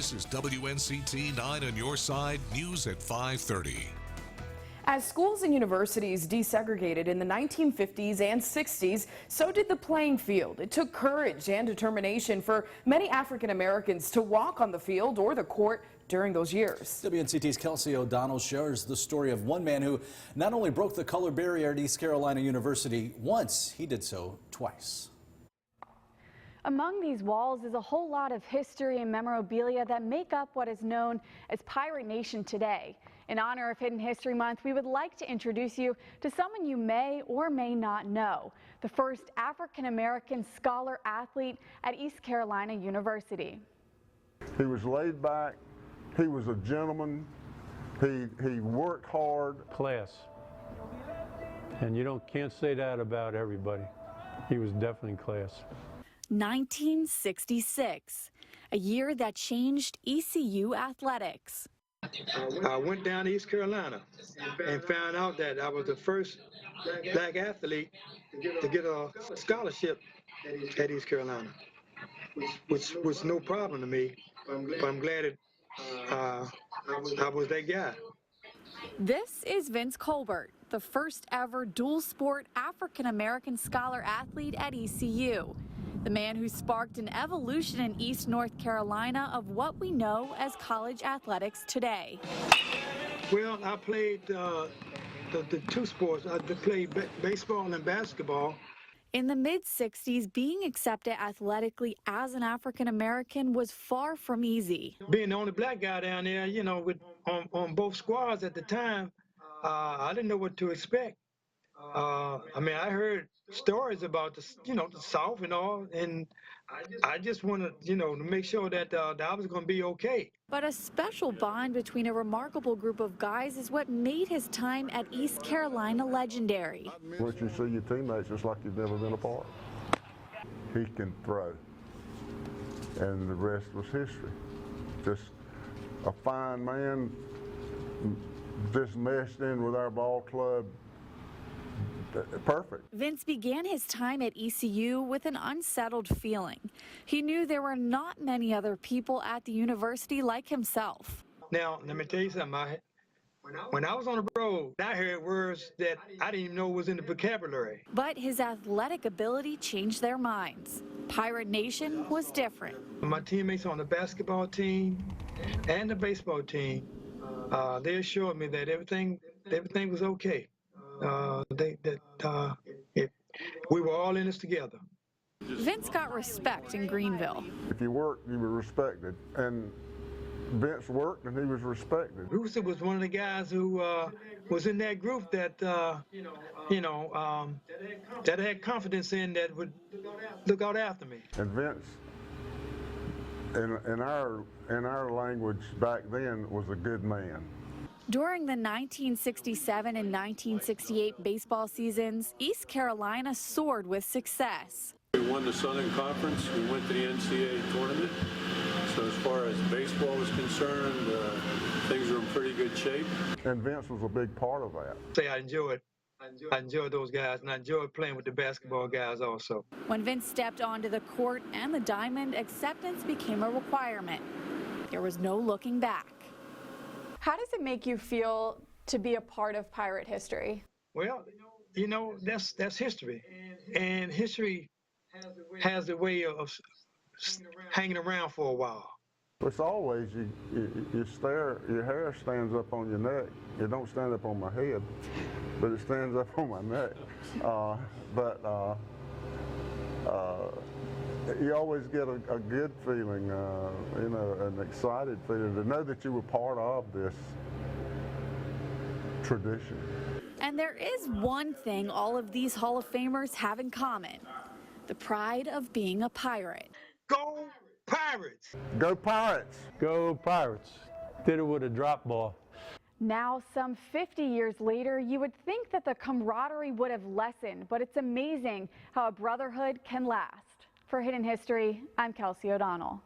This is WNCT 9 on your side, news at 5:30. As schools and universities desegregated in the 1950s and 60s, so did the playing field. It took courage and determination for many African Americans to walk on the field or the court during those years. WNCT's Kelsey O'Donnell shares the story of one man who not only broke the color barrier at East Carolina University once, he did so twice. Among these walls is a whole lot of history and memorabilia that make up what is known as Pirate Nation today. In honor of Hidden History Month, we would like to introduce you to someone you may or may not know, the first African-American scholar athlete at East Carolina University. He was laid back, he was a gentleman, he worked hard. Class, and you can't say that about everybody. He was definitely class. 1966, a year that changed ECU athletics. I went down to East Carolina and found out that I was the first black athlete to get a scholarship at East Carolina, which was no problem to me, but I'm glad I was that guy. This is Vince Colbert, the first ever dual sport African-American scholar athlete at ECU. The man who sparked an evolution in East North Carolina of what we know as college athletics today. Well, I played the two sports. I played baseball and basketball. In the mid-60s, being accepted athletically as an African-American was far from easy. Being the only black guy down there, on both squads at the time, I didn't know what to expect. I heard stories about the South and all, and I just wanted, to make sure that I was going to be okay. But a special bond between a remarkable group of guys is what made his time at East Carolina legendary. Once you see your teammates, it's like you've never been apart. He can throw, and the rest was history. Just a fine man, just meshed in with our ball club. Perfect. Vince began his time at ECU with an unsettled feeling. He knew there were not many other people at the university like himself. Now, let me tell you something. When I was on the road, I heard words that I didn't even know was in the vocabulary. But his athletic ability changed their minds. Pirate Nation was different. My teammates on the basketball team and the baseball team, they assured me that everything was okay. We were all in this together. Vince got respect in Greenville. If you worked, you were respected, and Vince worked and he was respected. Rooster was one of the guys who was in that group that that had confidence in, that would look out after me. And Vince, in our language back then, was a good man. During the 1967 and 1968 baseball seasons, East Carolina soared with success. We won the Southern Conference. We went to the NCAA tournament. So as far as baseball was concerned, things were in pretty good shape. And Vince was a big part of that. I enjoyed those guys, and I enjoyed playing with the basketball guys also. When Vince stepped onto the court and the diamond, acceptance became a requirement. There was no looking back. How does it make you feel to be a part of Pirate history? Well, that's history, and history has a way of hanging around for a while. It's always you stare, your hair stands up on your neck. It don't stand up on my head, but it stands up on my neck. You always get a good feeling, an excited feeling to know that you were part of this tradition. And there is one thing all of these Hall of Famers have in common: the pride of being a Pirate. Go Pirates! Go Pirates! Go Pirates. Did it with a drop ball. Now, some 50 years later, you would think that the camaraderie would have lessened, but it's amazing how a brotherhood can last. For Hidden History, I'm Kelsey O'Donnell.